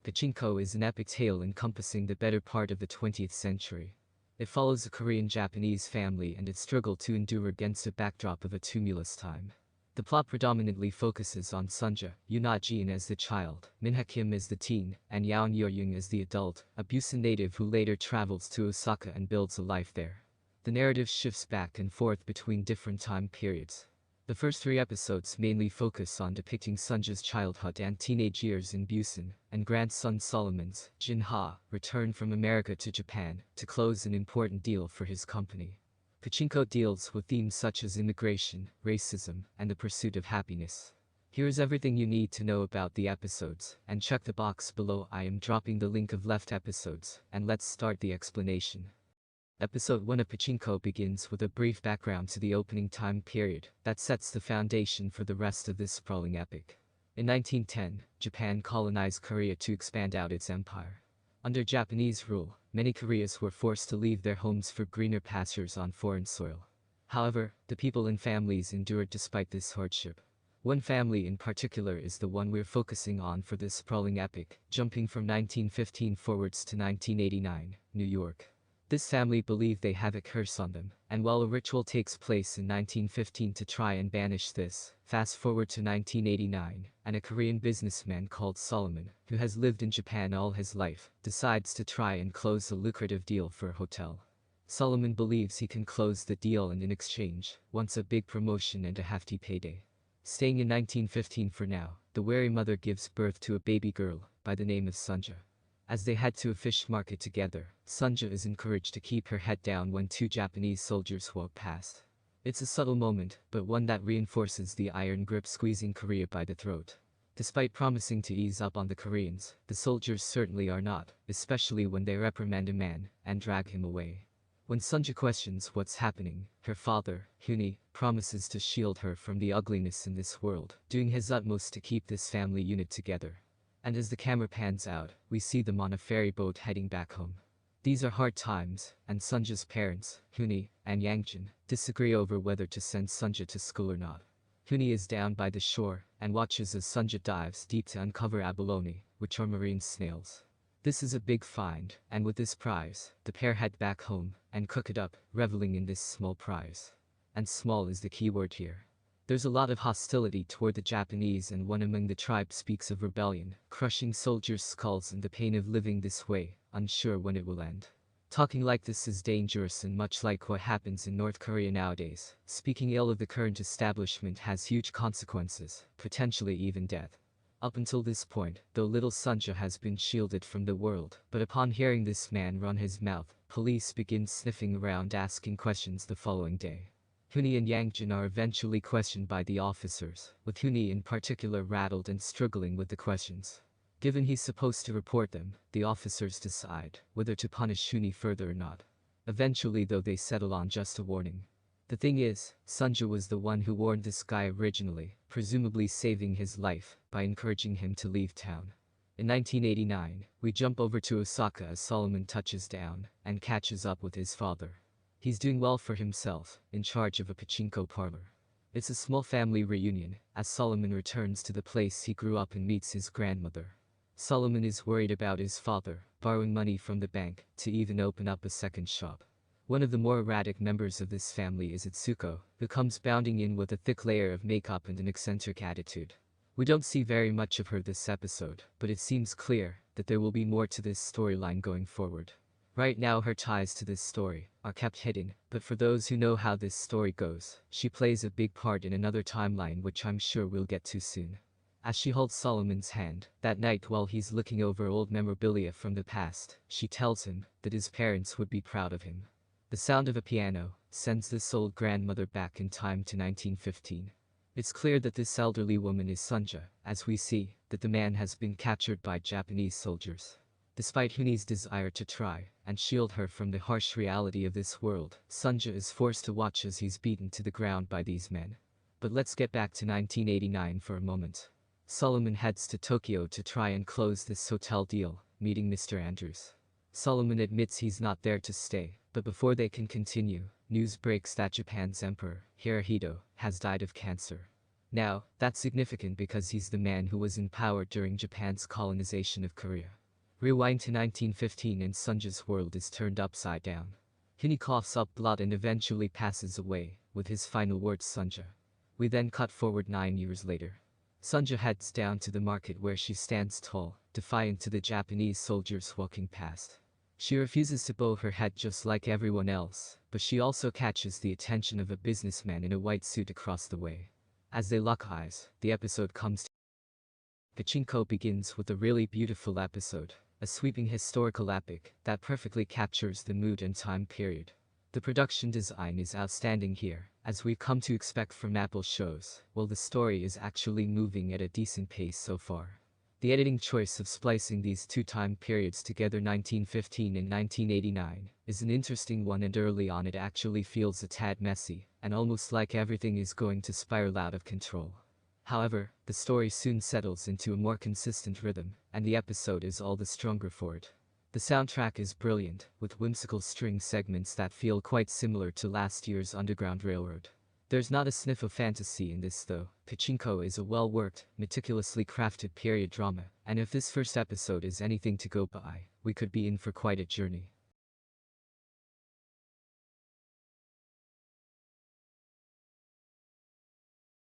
Pachinko is an epic tale encompassing the better part of the 20th century. It follows a Korean-Japanese family and its struggle to endure against a backdrop of a tumultuous time. The plot predominantly focuses on Sunja, Yoon Ah-jin as the child, Min Ha-kim as the teen, and Yeon Yo-young as the adult, a Busan native who later travels to Osaka and builds a life there. The narrative shifts back and forth between different time periods. The first three episodes mainly focus on depicting Sunja's childhood and teenage years in Busan, and grandson Solomon's, Jin-ha, return from America to Japan to close an important deal for his company. Pachinko deals with themes such as immigration, racism, and the pursuit of happiness. Here is everything you need to know about the episodes, and check the box below. I am dropping the link of left episodes, and let's start the explanation. Episode 1 of Pachinko begins with a brief background to the opening time period that sets the foundation for the rest of this sprawling epic. In 1910, Japan colonized Korea to expand out its empire. Under Japanese rule, many Koreans were forced to leave their homes for greener pastures on foreign soil. However, the people and families endured despite this hardship. One family in particular is the one we're focusing on for this sprawling epic, jumping from 1915 forwards to 1989, New York. This family believe they have a curse on them, and while a ritual takes place in 1915 to try and banish this, fast forward to 1989, and a Korean businessman called Solomon, who has lived in Japan all his life, decides to try and close a lucrative deal for a hotel. Solomon believes he can close the deal and in exchange, wants a big promotion and a hefty payday. Staying in 1915 for now, the wary mother gives birth to a baby girl, by the name of Sunja. As they head to a fish market together, Sunja is encouraged to keep her head down when two Japanese soldiers walk past. It's a subtle moment, but one that reinforces the iron grip squeezing Korea by the throat. Despite promising to ease up on the Koreans, the soldiers certainly are not, especially when they reprimand a man and drag him away. When Sunja questions what's happening, her father, Huni, promises to shield her from the ugliness in this world, doing his utmost to keep this family unit together. And as the camera pans out, we see them on a ferry boat heading back home. These are hard times, and Sunja's parents, Huni and Yangjin, disagree over whether to send Sunja to school or not. Huni is down by the shore and watches as Sunja dives deep to uncover abalone, which are marine snails. This is a big find, and with this prize, the pair head back home and cook it up, reveling in this small prize. And small is the key word here. There's a lot of hostility toward the Japanese, and one among the tribe speaks of rebellion, crushing soldiers' skulls and the pain of living this way, unsure when it will end. Talking like this is dangerous, and much like what happens in North Korea nowadays, speaking ill of the current establishment has huge consequences, potentially even death. Up until this point, though little Sunja has been shielded from the world, but upon hearing this man run his mouth, police begin sniffing around asking questions the following day. Huni and Yangjin are eventually questioned by the officers, with Huni in particular rattled and struggling with the questions. Given he's supposed to report them, the officers decide whether to punish Huni further or not. Eventually though they settle on just a warning. The thing is, Sunja was the one who warned this guy originally, presumably saving his life by encouraging him to leave town. In 1989, we jump over to Osaka as Solomon touches down and catches up with his father. He's doing well for himself, in charge of a pachinko parlor. It's a small family reunion, as Solomon returns to the place he grew up and meets his grandmother. Solomon is worried about his father, borrowing money from the bank to even open up a second shop. One of the more erratic members of this family is Itsuko, who comes bounding in with a thick layer of makeup and an eccentric attitude. We don't see very much of her this episode, but it seems clear that there will be more to this storyline going forward. Right now her ties to this story are kept hidden, but for those who know how this story goes, she plays a big part in another timeline which I'm sure we'll get to soon. As she holds Solomon's hand, that night while he's looking over old memorabilia from the past, she tells him that his parents would be proud of him. The sound of a piano sends this old grandmother back in time to 1915. It's clear that this elderly woman is Sunja, as we see that the man has been captured by Japanese soldiers. Despite Huni's desire to try and shield her from the harsh reality of this world, Sunja is forced to watch as he's beaten to the ground by these men. But let's get back to 1989 for a moment. Solomon heads to Tokyo to try and close this hotel deal, meeting Mr. Andrews. Solomon admits he's not there to stay, but before they can continue, news breaks that Japan's emperor, Hirohito, has died of cancer. Now, that's significant because he's the man who was in power during Japan's colonization of Korea. Rewind to 1915 and Sunja's world is turned upside down. Hini coughs up blood and eventually passes away, with his final words Sunja. We then cut forward 9 years later. Sunja heads down to the market where she stands tall, defiant to the Japanese soldiers walking past. She refuses to bow her head just like everyone else, but she also catches the attention of a businessman in a white suit across the way. As they lock eyes, the episode comes to Pachinko begins with a really beautiful episode, a sweeping historical epic that perfectly captures the mood and time period. The production design is outstanding here, as we've come to expect from Apple shows, while the story is actually moving at a decent pace so far. The editing choice of splicing these two time periods together 1915 and 1989 is an interesting one, and early on it actually feels a tad messy, and almost like everything is going to spiral out of control. However, the story soon settles into a more consistent rhythm, and the episode is all the stronger for it. The soundtrack is brilliant, with whimsical string segments that feel quite similar to last year's Underground Railroad. There's not a sniff of fantasy in this though. Pachinko is a well-worked, meticulously crafted period drama, and if this first episode is anything to go by, we could be in for quite a journey.